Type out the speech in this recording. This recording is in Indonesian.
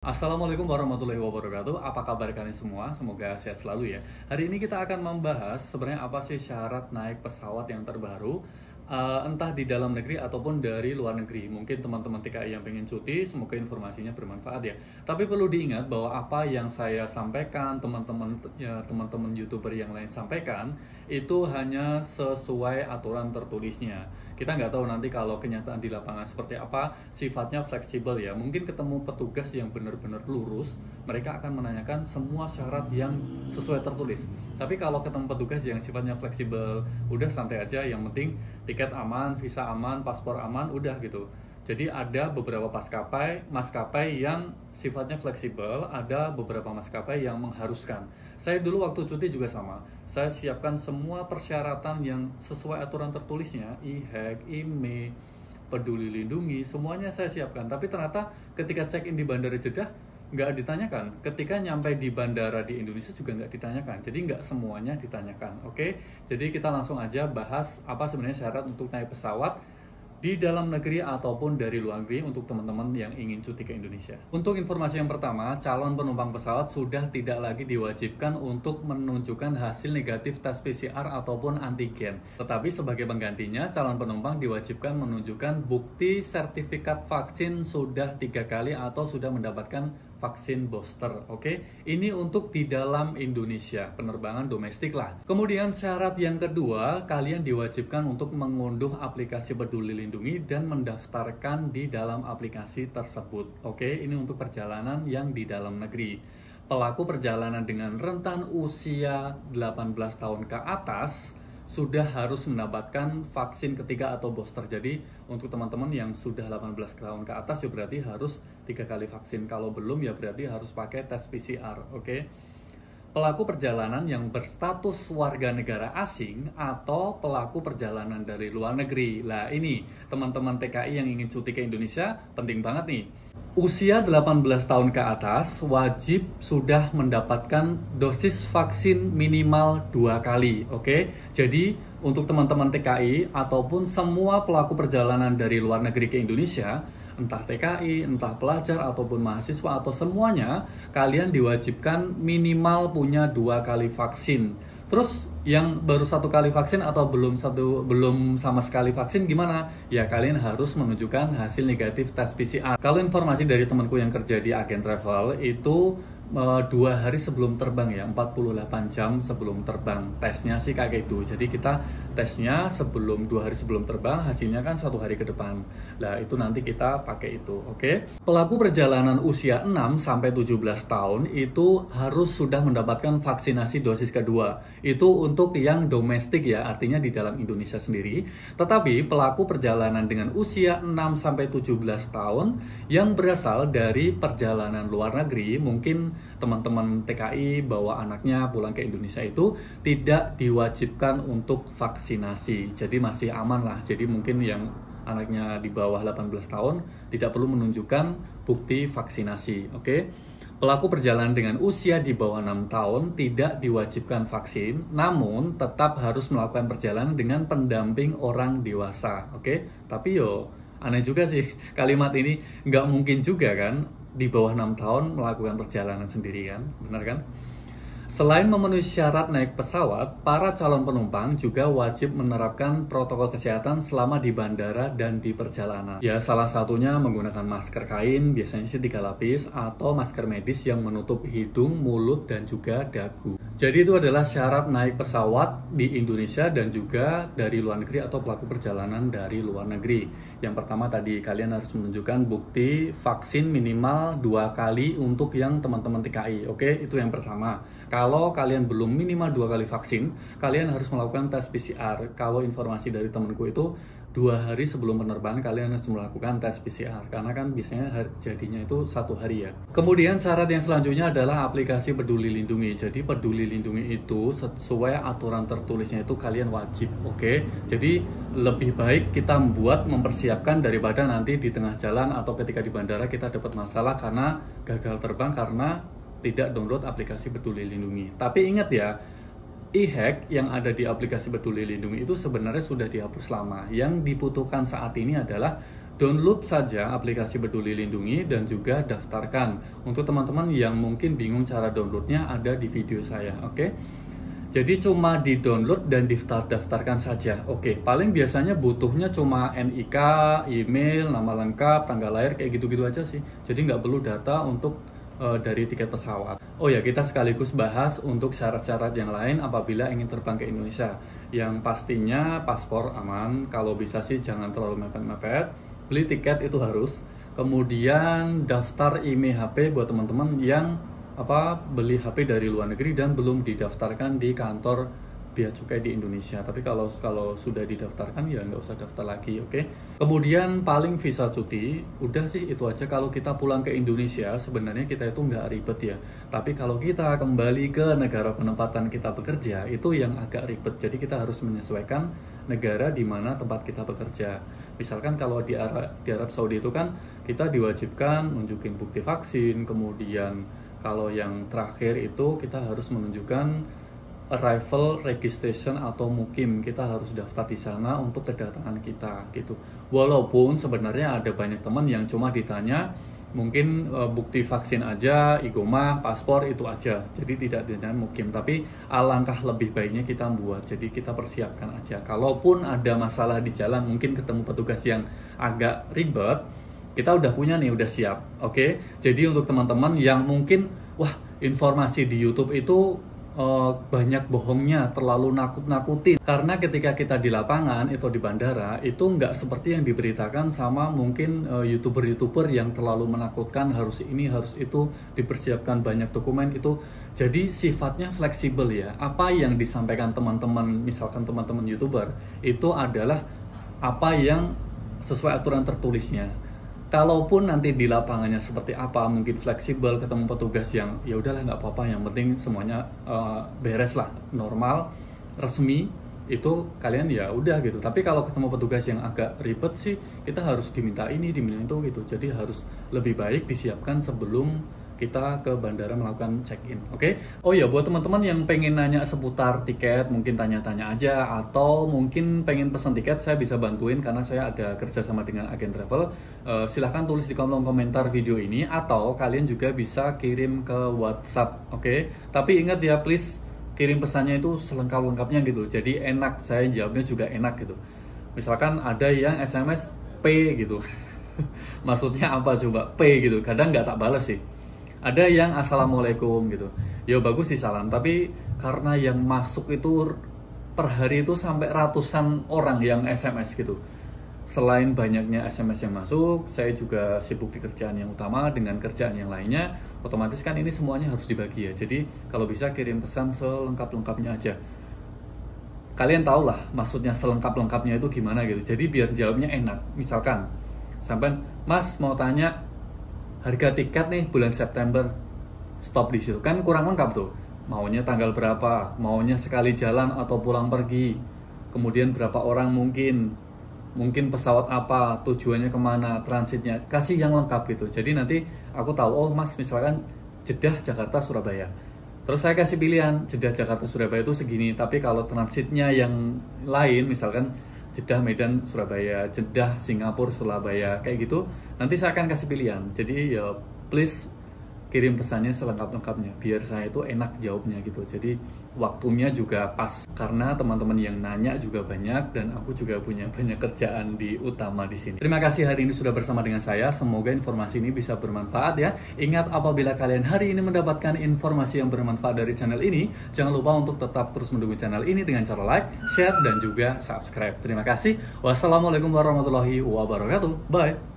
Assalamualaikum warahmatullahi wabarakatuh. Apa kabar kalian semua? Semoga sehat selalu ya. Hari ini kita akan membahas sebenarnya apa sih syarat naik pesawat yang terbaru, entah di dalam negeri ataupun dari luar negeri. Mungkin teman-teman TKI yang pengen cuti, semoga informasinya bermanfaat ya. Tapi perlu diingat bahwa apa yang saya sampaikan, teman-teman YouTuber yang lain sampaikan, itu hanya sesuai aturan tertulisnya. Kita nggak tahu nanti kalau kenyataan di lapangan seperti apa, sifatnya fleksibel ya. Mungkin ketemu petugas yang benar-benar lurus, mereka akan menanyakan semua syarat yang sesuai tertulis. Tapi kalau ketemu petugas yang sifatnya fleksibel, udah santai aja, yang penting tiket aman, visa aman, paspor aman, udah gitu. Jadi ada beberapa maskapai yang sifatnya fleksibel, ada beberapa maskapai yang mengharuskan. Saya dulu waktu cuti juga sama. Saya siapkan semua persyaratan yang sesuai aturan tertulisnya, e-hack, IMEI, Peduli Lindungi, semuanya saya siapkan. Tapi ternyata ketika check-in di Bandara Jeddah, nggak ditanyakan. Ketika nyampe di bandara di Indonesia juga nggak ditanyakan. Jadi nggak semuanya ditanyakan. Oke, jadi kita langsung aja bahas apa sebenarnya syarat untuk naik pesawat di dalam negeri ataupun dari luar negeri untuk teman-teman yang ingin cuti ke Indonesia. Untuk informasi yang pertama, calon penumpang pesawat sudah tidak lagi diwajibkan untuk menunjukkan hasil negatif tes PCR ataupun antigen. Tetapi sebagai penggantinya, calon penumpang diwajibkan menunjukkan bukti sertifikat vaksin sudah 3 kali atau sudah mendapatkan vaksin booster. Oke, ini untuk di dalam Indonesia, penerbangan domestik lah. Kemudian syarat yang kedua, kalian diwajibkan untuk mengunduh aplikasi Peduli Lindungi dan mendaftarkan di dalam aplikasi tersebut. Oke, ini untuk perjalanan yang di dalam negeri. Pelaku perjalanan dengan rentan usia 18 tahun ke atas sudah harus mendapatkan vaksin ketiga atau booster. Jadi untuk teman-teman yang sudah 18 tahun ke atas ya berarti harus 3 kali vaksin. Kalau belum ya berarti harus pakai tes PCR. Oke. Pelaku perjalanan yang berstatus warga negara asing atau pelaku perjalanan dari luar negeri. Lah ini teman-teman TKI yang ingin cuti ke Indonesia penting banget nih. Usia 18 tahun ke atas wajib sudah mendapatkan dosis vaksin minimal 2 kali. Oke. Jadi untuk teman-teman TKI ataupun semua pelaku perjalanan dari luar negeri ke Indonesia, entah TKI, entah pelajar ataupun mahasiswa atau semuanya, kalian diwajibkan minimal punya 2 kali vaksin. Terus yang baru 1 kali vaksin atau belum sama sekali vaksin gimana? Ya kalian harus menunjukkan hasil negatif tes PCR. Kalau informasi dari temanku yang kerja di agen travel itu 2 hari sebelum terbang ya, 48 jam sebelum terbang. Tesnya sih kayak gitu. Jadi kita tesnya 2 hari sebelum terbang, hasilnya kan 1 hari ke depan. Nah itu nanti kita pakai itu, oke? Pelaku perjalanan usia 6-17 tahun itu harus sudah mendapatkan vaksinasi dosis kedua. Itu untuk yang domestik ya, artinya di dalam Indonesia sendiri. Tetapi pelaku perjalanan dengan usia 6-17 tahun yang berasal dari perjalanan luar negeri, mungkin teman-teman TKI bawa anaknya pulang ke Indonesia itu tidak diwajibkan untuk vaksinasi. Jadi masih aman lah. Jadi mungkin yang anaknya di bawah 18 tahun tidak perlu menunjukkan bukti vaksinasi. Oke. Pelaku perjalanan dengan usia di bawah 6 tahun tidak diwajibkan vaksin, namun tetap harus melakukan perjalanan dengan pendamping orang dewasa. Oke. Tapi aneh juga sih kalimat ini, nggak mungkin juga kan di bawah 6 tahun melakukan perjalanan sendiri kan, benar kan? Selain memenuhi syarat naik pesawat, para calon penumpang juga wajib menerapkan protokol kesehatan selama di bandara dan di perjalanan. Ya, salah satunya menggunakan masker kain, biasanya sih 3 lapis, atau masker medis yang menutup hidung, mulut, dan juga dagu. Jadi itu adalah syarat naik pesawat di Indonesia dan juga dari luar negeri atau pelaku perjalanan dari luar negeri. Yang pertama tadi, kalian harus menunjukkan bukti vaksin minimal 2 kali untuk yang teman-teman TKI. Oke, itu yang pertama. Kalau kalian belum minimal 2 kali vaksin, kalian harus melakukan tes PCR. Kalau informasi dari temanku itu 2 hari sebelum penerbangan kalian harus melakukan tes PCR, karena kan biasanya jadinya itu 1 hari ya. Kemudian syarat yang selanjutnya adalah aplikasi Peduli Lindungi. Jadi Peduli Lindungi itu sesuai aturan tertulisnya itu kalian wajib, oke? Jadi lebih baik kita mempersiapkan daripada nanti di tengah jalan atau ketika di bandara kita dapat masalah karena gagal terbang karena tidak download aplikasi Peduli Lindungi. Tapi ingat ya, e-hack yang ada di aplikasi Peduli Lindungi itu sebenarnya sudah dihapus lama. Yang dibutuhkan saat ini adalah download saja aplikasi Peduli Lindungi dan juga daftarkan. Untuk teman-teman yang mungkin bingung cara downloadnya, ada di video saya, oke? Jadi cuma di-download dan daftarkan saja. Oke, paling biasanya butuhnya cuma NIK, email, nama lengkap, tanggal lahir, kayak gitu-gitu aja sih. Jadi nggak perlu data untuk dari tiket pesawat. Oh ya, kita sekaligus bahas untuk syarat-syarat yang lain apabila ingin terbang ke Indonesia. Yang pastinya paspor aman, kalau bisa sih jangan terlalu mepet-mepet. Beli tiket itu harus. Kemudian daftar IMEI HP buat teman-teman yang beli HP dari luar negeri dan belum didaftarkan di kantor bea cukai di Indonesia. Tapi kalau sudah didaftarkan ya nggak usah daftar lagi, oke? Kemudian paling visa cuti, udah sih itu aja. Kalau kita pulang ke Indonesia sebenarnya kita itu nggak ribet ya. Tapi kalau kita kembali ke negara penempatan kita bekerja itu yang agak ribet. Jadi kita harus menyesuaikan negara di mana tempat kita bekerja. Misalkan kalau di Arab Saudi itu kan kita diwajibkan nunjukin bukti vaksin, kemudian kalau yang terakhir itu kita harus menunjukkan arrival registration atau mukim, kita harus daftar di sana untuk kedatangan kita gitu. Walaupun sebenarnya ada banyak teman yang cuma ditanya mungkin bukti vaksin aja, igomah, paspor itu aja. Jadi tidak ditanya mukim, tapi alangkah lebih baiknya kita buat. Jadi kita persiapkan aja. Kalaupun ada masalah di jalan, mungkin ketemu petugas yang agak ribet, kita udah punya nih, udah siap, oke? Jadi untuk teman-teman yang mungkin, wah informasi di YouTube itu banyak bohongnya, terlalu nakut-nakutin. Karena ketika kita di lapangan, itu di bandara, itu nggak seperti yang diberitakan sama mungkin YouTuber-YouTuber yang terlalu menakutkan, harus ini, harus itu, dipersiapkan banyak dokumen itu. Jadi sifatnya fleksibel ya. Apa yang disampaikan teman-teman, misalkan teman-teman YouTuber, itu adalah apa yang sesuai aturan tertulisnya. Kalaupun nanti di lapangannya seperti apa, mungkin fleksibel, ketemu petugas yang ya udahlah nggak apa-apa, yang penting semuanya beres lah, normal, resmi, itu kalian ya udah gitu. Tapi kalau ketemu petugas yang agak ribet sih, kita harus diminta ini, diminta itu gitu. Jadi harus lebih baik disiapkan sebelum kita ke bandara melakukan check-in, oke? Oh ya, buat teman-teman yang pengen nanya seputar tiket, mungkin tanya-tanya aja, atau mungkin pengen pesan tiket, saya bisa bantuin karena saya ada kerja sama dengan agen travel. Silahkan tulis di kolom komentar video ini, atau kalian juga bisa kirim ke WhatsApp, oke? Tapi ingat ya, please kirim pesannya itu selengkap-lengkapnya gitu, jadi enak, saya jawabnya juga enak gitu. Misalkan ada yang SMS P gitu, maksudnya apa coba P gitu, kadang nggak tak bales sih. Ada yang assalamualaikum gitu, ya bagus sih salam, tapi karena yang masuk itu per hari itu sampai ratusan orang yang SMS gitu. Selain banyaknya SMS yang masuk, saya juga sibuk di kerjaan yang utama dengan kerjaan yang lainnya, otomatis kan ini semuanya harus dibagi ya. Jadi kalau bisa kirim pesan selengkap-lengkapnya aja. Kalian tahu lah maksudnya selengkap-lengkapnya itu gimana gitu, jadi biar jawabnya enak. Misalkan sampai Mas mau tanya harga tiket nih bulan September, stop di situ, kan kurang lengkap tuh. Maunya tanggal berapa, maunya sekali jalan atau pulang pergi, kemudian berapa orang mungkin pesawat apa, tujuannya kemana, transitnya, kasih yang lengkap gitu. Jadi nanti aku tahu, oh Mas misalkan Jeddah, Jakarta, Surabaya, terus saya kasih pilihan Jeddah, Jakarta, Surabaya itu segini. Tapi kalau transitnya yang lain, misalkan Jeddah, Medan, Surabaya, Jeddah, Singapura, Surabaya, kayak gitu, nanti saya akan kasih pilihan. Jadi ya please kirim pesannya selengkap-lengkapnya biar saya itu enak jawabnya gitu. Jadi waktunya juga pas karena teman-teman yang nanya juga banyak dan aku juga punya banyak kerjaan di utama di sini. Terima kasih hari ini sudah bersama dengan saya. Semoga informasi ini bisa bermanfaat ya. Ingat, apabila kalian hari ini mendapatkan informasi yang bermanfaat dari channel ini, jangan lupa untuk tetap terus mendukung channel ini dengan cara like, share, dan juga subscribe. Terima kasih. Wassalamualaikum warahmatullahi wabarakatuh. Bye.